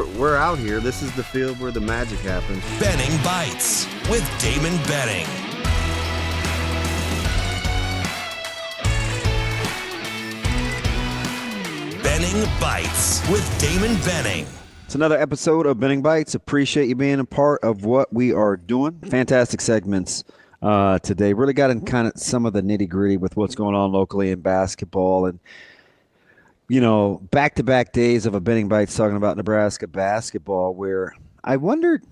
we're out here. This is the field where the magic happens. Benning Bites with Damon Benning. Benning Bites with Damon Benning. It's another episode of Benning Bites. Appreciate you being a part of what we are doing. Fantastic segments today. Really got in kind of some of the nitty-gritty with what's going on locally in basketball. And, you know, back-to-back days of a Benning Bites talking about Nebraska basketball where I wondered,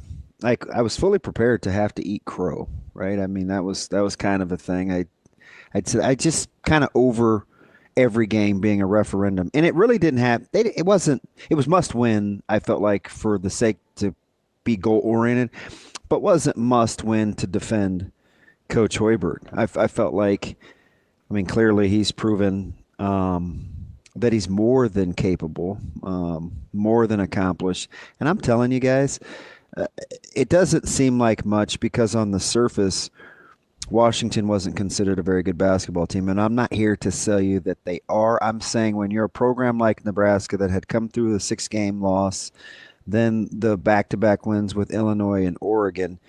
like, I was fully prepared to have to eat crow, right? I mean, that was kind of a thing. I just kind of over every game being a referendum, and it really didn't have. It was must win. I felt like for the sake to be goal oriented, but wasn't must win to defend Coach Hoiberg. I felt like, I mean, clearly he's proven that he's more than capable, more than accomplished, and I'm telling you guys, it doesn't seem like much because on the surface, Washington wasn't considered a very good basketball team, and I'm not here to sell you that they are. I'm saying when you're a program like Nebraska that had come through the 6-game loss, then the back-to-back wins with Illinois and Oregon,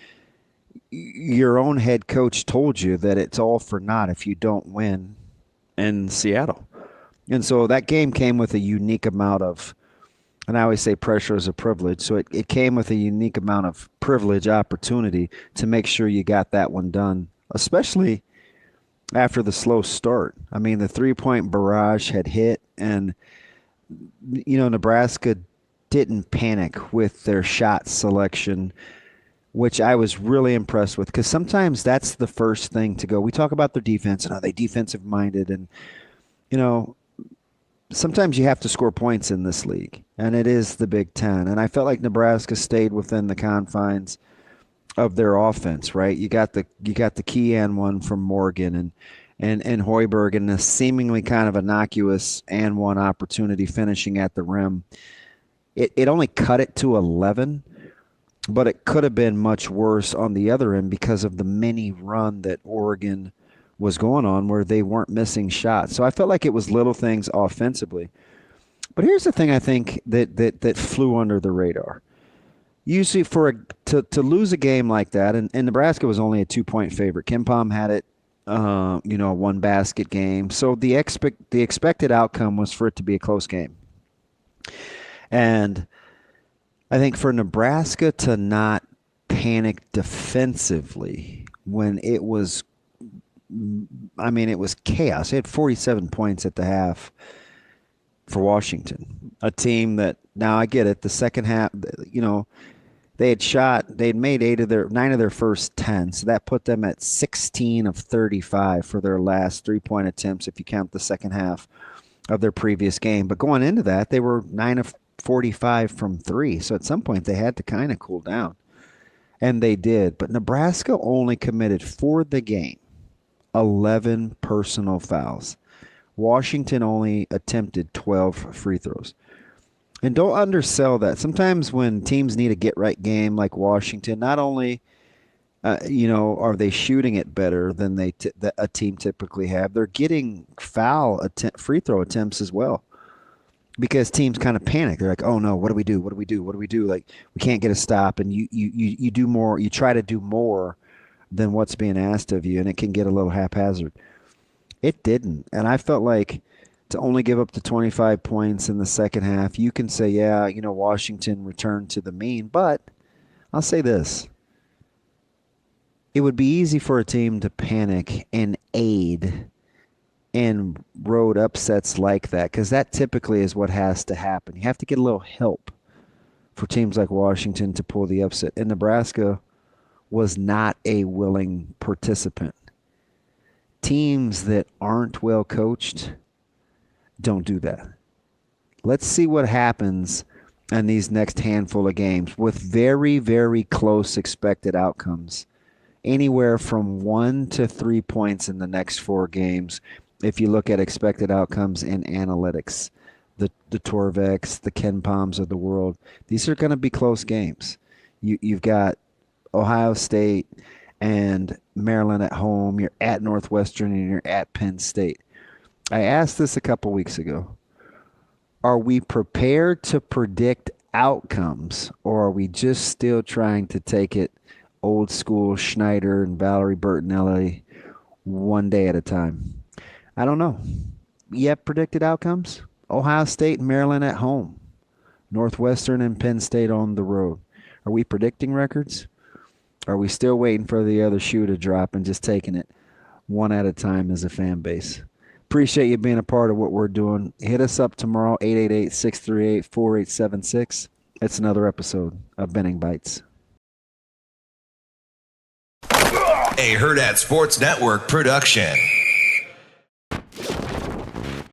your own head coach told you that it's all for naught if you don't win in Seattle. And so that game came with a unique amount of, and I always say pressure is a privilege, so it came with a unique amount of privilege, opportunity to make sure you got that one done, especially after the slow start. I mean, the three-point barrage had hit, and, you know, Nebraska didn't panic with their shot selection, which I was really impressed with, because sometimes that's the first thing to go. We talk about their defense, and are they defensive-minded? And, you know, sometimes you have to score points in this league, and it is the Big Ten. And I felt like Nebraska stayed within the confines of their offense, right? You got the key and one from Morgan and Hoiberg, and a seemingly kind of innocuous and one opportunity finishing at the rim. It only cut it to 11, but it could have been much worse on the other end because of the mini run that Oregon was going on where they weren't missing shots. So I felt like it was little things offensively. But here's the thing I think that flew under the radar. Usually to lose a game like that, and Nebraska was only a 2-point favorite. KenPom had it, a one-basket game. So the expected outcome was for it to be a close game. And I think for Nebraska to not panic defensively when it was chaos. They had 47 points at the half for Washington, a team that, now I get it, the second half, you know, they'd made 9 of their first 10, so that put them at 16 of 35 for their last 3-point attempts if you count the second half of their previous game. But going into that, they were 9 of 45 from 3, so at some point they had to kind of cool down, and they did. But Nebraska only committed for the game 11 personal fouls. Washington only attempted 12 free throws. And don't undersell that. Sometimes when teams need a get-right game like Washington, not only are they shooting it better than a team typically have, they're getting free throw attempts as well. Because teams kind of panic. They're like, oh, no, what do we do? What do we do? What do we do? Like, we can't get a stop. And you do more. You try to do more than what's being asked of you, and it can get a little haphazard. It didn't. And I felt like to only give up the 25 points in the second half, you can say, yeah, Washington returned to the mean. But I'll say this. It would be easy for a team to panic and aid in road upsets like that, because that typically is what has to happen. You have to get a little help for teams like Washington to pull the upset. And Nebraska was not a willing participant. Teams that aren't well coached don't do that. Let's see what happens in these next handful of games with very, very close expected outcomes. Anywhere from 1 to 3 points in the next 4 games if you look at expected outcomes in analytics. The Torveks, the KenPoms of the world. These are going to be close games. You've got Ohio State and Maryland at home. You're at Northwestern and you're at Penn State. I asked this a couple weeks ago. Are we prepared to predict outcomes, or are we just still trying to take it old school Schneider and Valerie Bertinelli one day at a time? I don't know. Yet predicted outcomes? Ohio State and Maryland at home. Northwestern and Penn State on the road. Are we predicting records? Are we still waiting for the other shoe to drop and just taking it one at a time as a fan base? Appreciate you being a part of what we're doing. Hit us up tomorrow, 888-638-4876. It's another episode of Benning Bites. A Hurrdat Sports Network production.